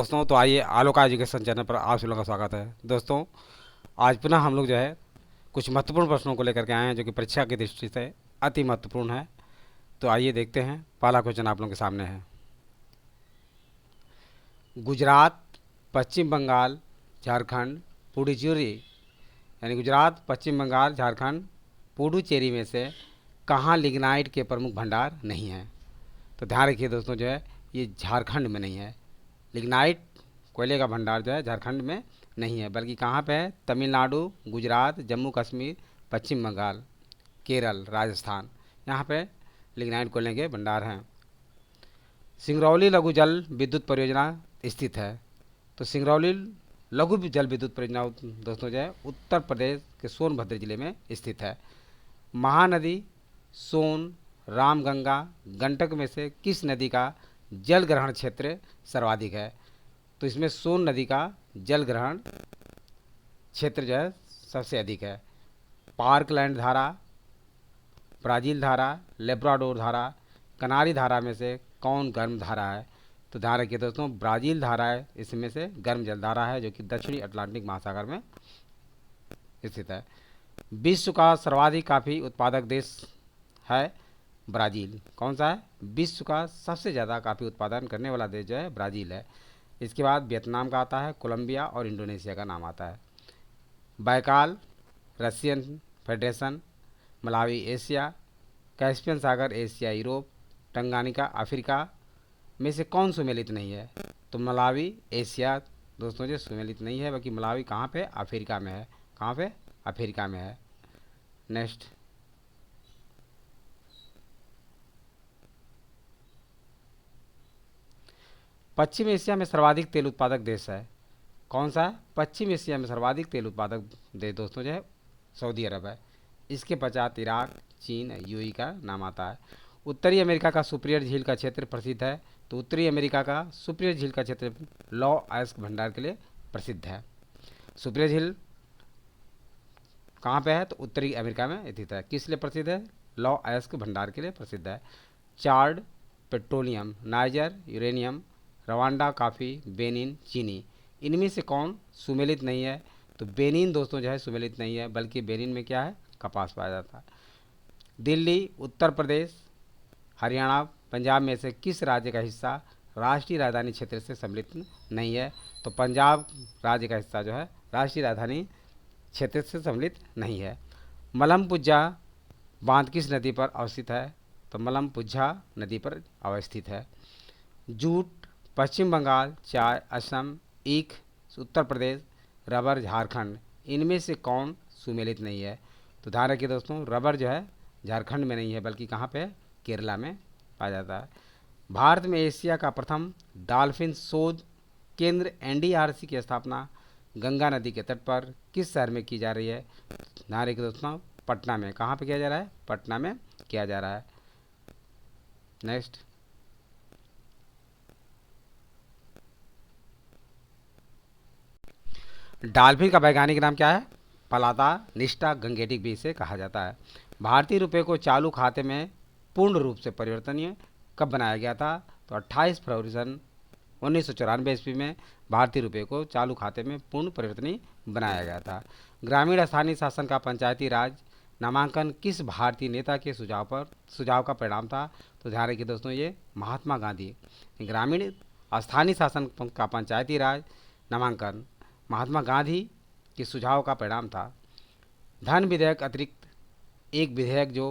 दोस्तों, तो आइए आलोका एजुकेशन चैनल पर आप सभी लोगों का स्वागत है। दोस्तों, आज पुनः हम लोग जो है कुछ महत्वपूर्ण प्रश्नों को लेकर के आए हैं जो कि परीक्षा की दृष्टि से अति महत्वपूर्ण है। तो आइए देखते हैं। पहला क्वेश्चन आप लोगों के सामने है। गुजरात, पश्चिम बंगाल, झारखंड, पुडुचेरी, यानी गुजरात, पश्चिम बंगाल, झारखंड, पुडुचेरी में से कहाँ लिग्नाइट के प्रमुख भंडार नहीं हैं? तो ध्यान रखिए दोस्तों, जो है ये झारखंड में नहीं है। लिग्नाइट कोयले का भंडार जो है झारखंड में नहीं है, बल्कि कहाँ पे है? तमिलनाडु, गुजरात, जम्मू कश्मीर, पश्चिम बंगाल, केरल, राजस्थान, यहाँ पे लिग्नाइट कोयले के भंडार हैं। सिंगरौली लघु जल विद्युत परियोजना स्थित है। तो सिंगरौली लघु जल विद्युत परियोजना दोस्तों जो है उत्तर प्रदेश के सोनभद्र जिले में स्थित है। महानदी सोन, रामगंगा, गंडक में से किस नदी का जल ग्रहण क्षेत्र सर्वाधिक है? तो इसमें सोन नदी का जल ग्रहण क्षेत्र जो है सबसे अधिक है। पार्कलैंड धारा, ब्राज़ील धारा, लेब्राडोर धारा, कनारी धारा में से कौन गर्म धारा है? तो ध्यान रखिए दोस्तों, ब्राज़ील धारा है इसमें से गर्म जल धारा है, जो कि दक्षिणी अटलांटिक महासागर में स्थित है। विश्व का सर्वाधिक कॉफ़ी उत्पादक देश है ब्राज़ील। कौन सा है? विश्व का सबसे ज़्यादा कॉफ़ी उत्पादन करने वाला देश जो है ब्राज़ील है। इसके बाद वियतनाम का आता है, कोलंबिया और इंडोनेशिया का नाम आता है। Baikal Russian Federation, Malawi Asia, Caspian सागर एशिया यूरोप, टंगानिका अफ्रीका में से कौन सुमेलित नहीं है? तो मलावी एशिया दोस्तों जो सुमेलित नहीं है, बल्कि मलावी कहाँ पे? अफ्रीका में है। कहाँ पे? अफ्रीका में है। नेक्स्ट, पश्चिम एशिया में सर्वाधिक तेल उत्पादक देश है। कौन सा है? पश्चिम एशिया में सर्वाधिक तेल उत्पादक देश दोस्तों जो है सऊदी अरब है। इसके पश्चात इराक, चीन, यूएई का नाम आता है। उत्तरी अमेरिका का सुपीरियर झील का क्षेत्र प्रसिद्ध है। तो उत्तरी अमेरिका का सुपीरियर झील का क्षेत्र लौ अयस्क भंडार के लिए प्रसिद्ध है। सुपीरियर झील कहाँ पे है? तो उत्तरी अमेरिका में स्थित है। किस लिए प्रसिद्ध है? लौ अयस्क भंडार के लिए प्रसिद्ध है। Chad, petroleum, Niger, uranium, Rwanda coffee, Benin, चीनी, इनमें से कौन सुमेलित नहीं है? तो बेनिन दोस्तों जो है सुमेलित नहीं है, बल्कि बेनिन में क्या है? कपास पाया जाता है। दिल्ली, उत्तर प्रदेश, हरियाणा, पंजाब में से किस राज्य का हिस्सा राष्ट्रीय राजधानी क्षेत्र से सम्मिलित नहीं है? तो पंजाब राज्य का हिस्सा जो है राष्ट्रीय राजधानी क्षेत्र से सम्मिलित नहीं है। मलमपुज्जा बांध किस नदी पर अवस्थित है? तो मलमपुज्जा नदी पर अवस्थित है। जूट पश्चिम बंगाल, चाय असम, ईख उत्तर प्रदेश, रबर झारखंड, इनमें से कौन सुमेलित नहीं है? तो ध्यान रखिए दोस्तों, रबर जो है झारखंड में नहीं है, बल्कि कहाँ पे? केरला में पाया जाता है। भारत में एशिया का प्रथम डॉल्फिन शोध केंद्र एनडीआरसी की स्थापना गंगा नदी के तट पर किस शहर में की जा रही है? ध्यान रखिए दोस्तों, पटना में। कहाँ पे किया जा रहा है? पटना में किया जा रहा है। नेक्स्ट, डॉल्फिन का वैज्ञानिक नाम क्या है? पलाता निष्ठा गंगेटिक भी इसे कहा जाता है। भारतीय रुपये को चालू खाते में पूर्ण रूप से परिवर्तनीय कब बनाया गया था? तो 28 फरवरी सन 1994 ईस्वी में भारतीय रुपये को चालू खाते में पूर्ण परिवर्तनीय बनाया गया था। ग्रामीण स्थानीय शासन का पंचायती राज नामांकन किस भारतीय नेता के सुझाव का परिणाम था? तो ध्यान रखिए दोस्तों, ये महात्मा गांधी। ग्रामीण स्थानीय शासन का पंचायती राज नामांकन महात्मा गांधी के सुझाव का परिणाम था। धन विधेयक अतिरिक्त एक विधेयक जो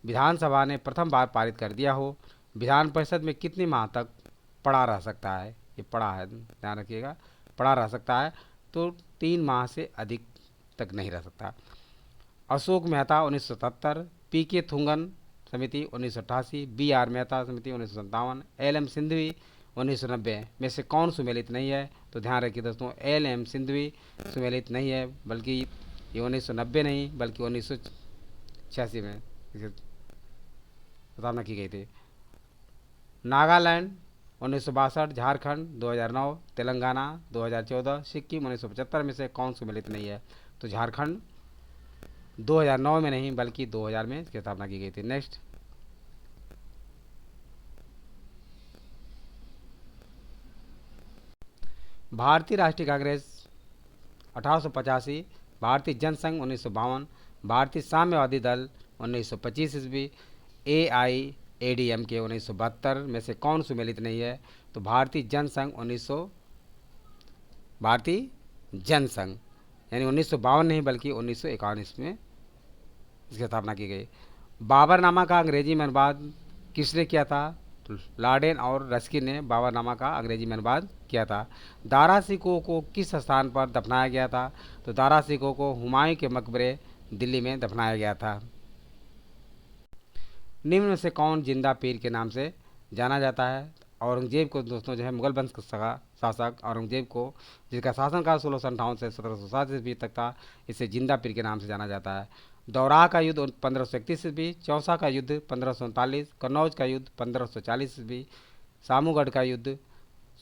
विधानसभा ने प्रथम बार पारित कर दिया हो, विधान परिषद में कितने माह तक पड़ा रह सकता है? ये पड़ा है, ध्यान रखिएगा, पड़ा रह सकता है। तो 3 माह से अधिक तक नहीं रह सकता। अशोक मेहता 1977, पी के थुंगन समिति 1988, बी आर मेहता समिति 1957, एल एम सिंधवी 1990 में से कौन सुमेलित नहीं है? तो ध्यान रखिए दोस्तों, एल एम सिंधवी सुमेलित नहीं है, बल्कि ये 1990 नहीं बल्कि 1986 में इसे प्रस्तावना की गई थी। नागालैंड 1962, झारखंड 2009, तेलंगाना 2014, सिक्किम 1975 में से कौन सुमेलित नहीं है? तो झारखंड 2009 में नहीं बल्कि 2000 में इसकी स्थापना की गई थी। नेक्स्ट, भारतीय राष्ट्रीय कांग्रेस 1885, भारतीय जनसंघ 1952, भारतीय साम्यवादी दल 1925 ईस्वी, AIADMK 1972 में से कौन सुमेलित नहीं है? तो भारतीय जनसंघ 1900, भारतीय जनसंघ यानी 1952 नहीं बल्कि 1951 में इसकी स्थापना की गई। बाबरनामा का अंग्रेजी में अनुवाद किसने किया था? तो लाडेन और रस्किन ने बाबरनामा का अंग्रेजी में अनुवाद किया था। दारा सिकों को किस स्थान पर दफनाया गया था? तो दारा सिकों को हुमायूं के मकबरे दिल्ली में दफनाया गया था। निम्न में से कौन जिंदा पीर के नाम से जाना जाता है? औरंगजेब को दोस्तों जो है मुगल वंश का शासक औरंगजेब को, जिसका शासनकाल 1658 से 1707 ईस्वी तक था, इसे जिंदा पीर के नाम से जाना जाता है। दौराह का युद्ध 1531 ईस्वी, चौसा का युद्ध 1539, कन्नौज का युद्ध 1540 ईस्वी, सामूगढ़ का युद्ध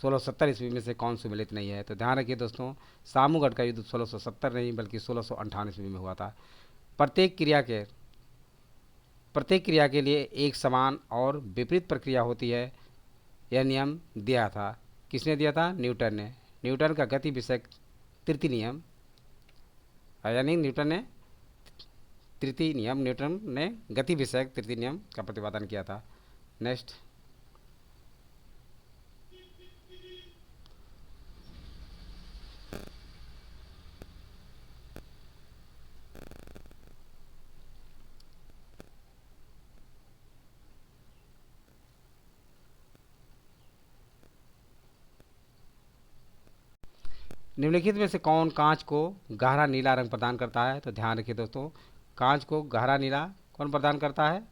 1670 ईस्वी में से कौन सुमेलित नहीं है? तो ध्यान रखिए दोस्तों, सामूगढ़ का युद्ध 1670 नहीं बल्कि 1658 ईस्वी में हुआ था। प्रत्येक क्रिया के लिए एक समान और विपरीत प्रक्रिया होती है, यह नियम दिया था। किसने दिया था? न्यूटन ने। न्यूटन का गति विषयक तृतीय नियम, यानी न्यूटन ने गति विषयक तृतीय नियम का प्रतिपादन किया था। नेक्स्ट, निम्नलिखित में से कौन कांच को गहरा नीला रंग प्रदान करता है? तो ध्यान रखिए दोस्तों, कांच को गहरा नीला कौन प्रदान करता है?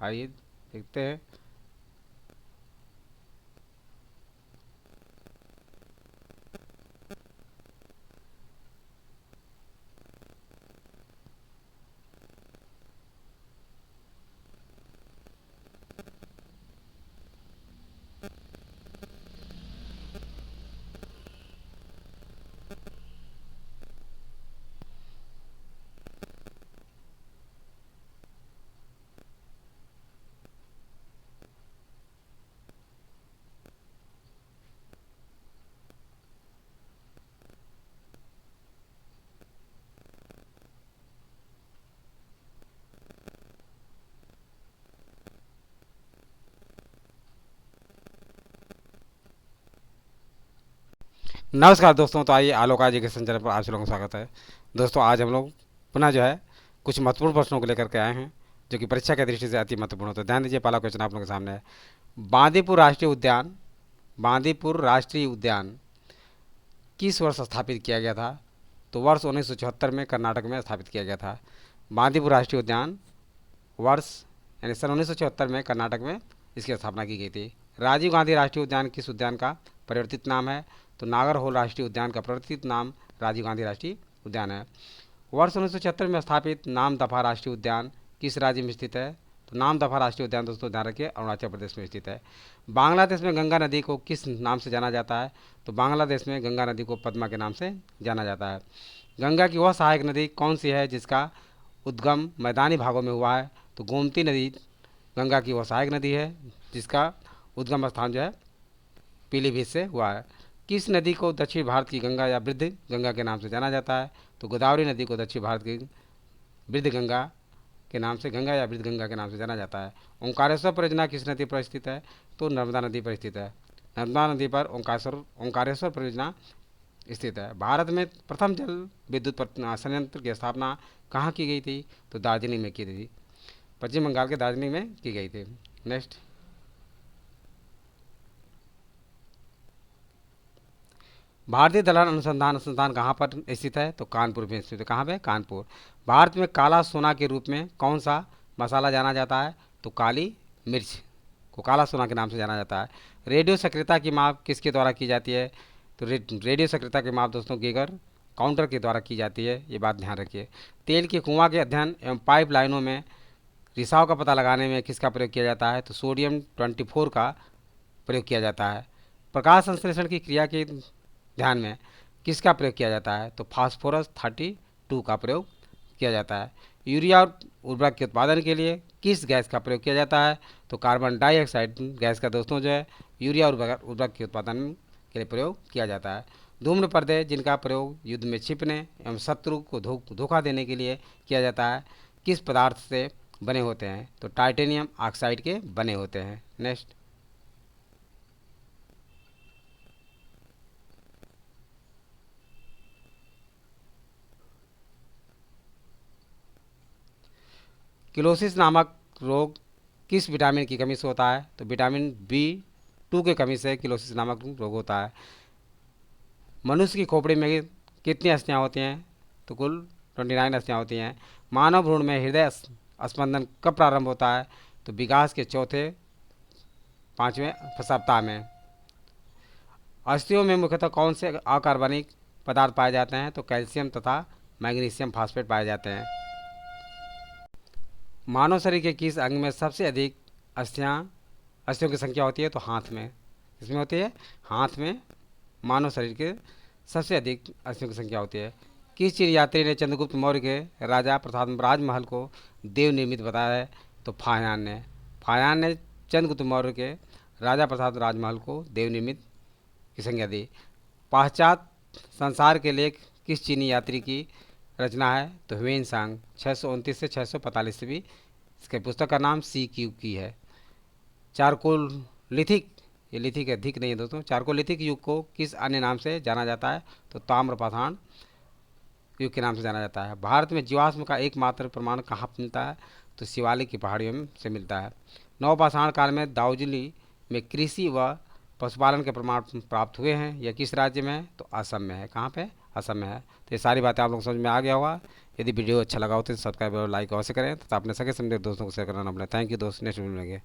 आइए देखते हैं। नमस्कार दोस्तों, तो आइए आलोक एजुकेशन चैनल पर आप लोगों का स्वागत है। दोस्तों आज हम लोग पुनः जो है कुछ महत्वपूर्ण प्रश्नों को लेकर के आए हैं जो कि परीक्षा की दृष्टि से अति महत्वपूर्ण होता है। ध्यान दीजिए, पहला क्वेश्चन आप लोगों के सामने है। बांदीपुर राष्ट्रीय उद्यान किस वर्ष स्थापित किया गया था? तो वर्ष 1974 में कर्नाटक में स्थापित किया गया था। बांदीपुर राष्ट्रीय उद्यान वर्ष यानी सन 1974 में कर्नाटक में इसकी स्थापना की गई थी। राजीव गांधी राष्ट्रीय उद्यान किस उद्यान का परिवर्तित नाम है? तो नागरहोल राष्ट्रीय उद्यान का परिवर्तित नाम राजीव गांधी राष्ट्रीय उद्यान है। वर्ष 1976 में स्थापित नामदफा राष्ट्रीय उद्यान किस राज्य में स्थित है? तो नामदफा राष्ट्रीय उद्यान दोस्तों ध्यान रखिए अरुणाचल प्रदेश में स्थित है। बांग्लादेश में गंगा नदी को किस नाम से जाना जाता है? तो बांग्लादेश में गंगा नदी को पद्मा के नाम से जाना जाता है। गंगा की वह सहायक नदी कौन सी है जिसका उद्गम मैदानी भागों में हुआ है? तो गोमती नदी गंगा की वह सहायक नदी है जिसका उद्गम स्थान जो है पीलीभीत से हुआ है। किस नदी को दक्षिण भारत की गंगा या वृद्ध गंगा के नाम से जाना जाता है? तो गोदावरी नदी को दक्षिण भारत की वृद्ध गंगा के नाम से गंगा या वृद्ध गंगा के नाम से जाना जाता है। ओंकारेश्वर परियोजना किस नदी पर स्थित है? तो नर्मदा नदी पर स्थित है। नर्मदा नदी पर ओंकारेश्वर परियोजना स्थित है। भारत में प्रथम जल विद्युत संयंत्र की स्थापना कहाँ की गई थी? तो दार्जिलिंग में की थी। पश्चिम बंगाल के दार्जिलिंग में की गई थी। नेक्स्ट, भारतीय दलहन अनुसंधान संस्थान कहाँ पर स्थित है? तो कानपुर में स्थित है। कहाँ पे? कानपुर। भारत में काला सोना के रूप में कौन सा मसाला जाना जाता है? तो काली मिर्च को काला सोना के नाम से जाना जाता है। रेडियो सक्रियता की माप किसके द्वारा की जाती है? तो रेडियो सक्रियता की माप दोस्तों गीगर काउंटर के द्वारा की जाती है, ये बात ध्यान रखिए। तेल के कुआं के अध्ययन एवं पाइप लाइनों में रिसाव का पता लगाने में किसका प्रयोग किया जाता है? तो सोडियम 24 का प्रयोग किया जाता है। प्रकाश संश्लेषण की क्रिया के ध्यान में किसका प्रयोग किया जाता है? तो फास्फोरस 32 का प्रयोग किया जाता है। यूरिया और उर्वरक के उत्पादन के लिए किस गैस का प्रयोग किया जाता है? तो कार्बन डाइऑक्साइड गैस का दोस्तों जो है यूरिया उर्वरक के उत्पादन के लिए प्रयोग किया जाता है। धूम्र पर्दे जिनका प्रयोग युद्ध में छिपने एवं शत्रु को धोखा देने के लिए किया जाता है, किस पदार्थ से बने होते हैं? तो टाइटेनियम ऑक्साइड के बने होते हैं। नेक्स्ट, किलोसिस नामक रोग किस विटामिन की कमी से होता है? तो विटामिन B2 की कमी से किलोसिस नामक रोग होता है। मनुष्य की खोपड़ी में कितनी अस्थियां होती हैं? तो कुल 29 अस्थियां होती हैं। मानव भ्रूण में हृदय स्पंदन कब प्रारंभ होता है? तो विकास के चौथे 5वें सप्ताह में। अस्थियों में मुख्यतः कौन से अकार्बनिक पदार्थ पाए जाते हैं? तो कैल्शियम तथा मैग्नीशियम फास्फेट पाए जाते हैं। मानव शरीर के किस अंग में सबसे अधिक अस्थियों की संख्या होती है? तो हाथ में। इसमें होती है हाथ में मानव शरीर के सबसे अधिक अस्थियों की संख्या होती है। किस चीन यात्री ने चंद्रगुप्त मौर्य के राजा प्रताप राजमहल को देव निर्मित बताया है? तो फायान ने चंद्रगुप्त मौर्य के राजा प्रताप राजमहल को देव निर्मित की संज्ञा दी। पाश्चात्य संसार के लेख किस चीनी यात्री की रचना है? तो ह्वेन सांग 629 से 645 ईस्वी। इसके पुस्तक का नाम CQ की है। चारकोलिथिक, ये लिथिक अधिक नहीं है दोस्तों, चारकोलिथिक युग को किस अन्य नाम से जाना जाता है? तो ताम्रपाषाण युग के नाम से जाना जाता है। भारत में जीवाश्म का एकमात्र प्रमाण कहाँ मिलता है? तो शिवालिक की पहाड़ियों में से मिलता है। नवपाषाण काल में दार्जिलिंग में कृषि व पशुपालन के प्रमाण प्राप्त हुए हैं। यह किस राज्य में है? तो असम में है। कहाँ पे? असम में है। तो ये सारी बातें आप लोग समझ में आ गया होगा। यदि वीडियो अच्छा लगा हो तो सब्सक्राइब और लाइक अवश्य करें तथा अपने सगे समझे दोस्तों को शेयर करना ना भूलें। थैंक यू दोस्त, नेक्स्ट वीडियो में मिलेंगे।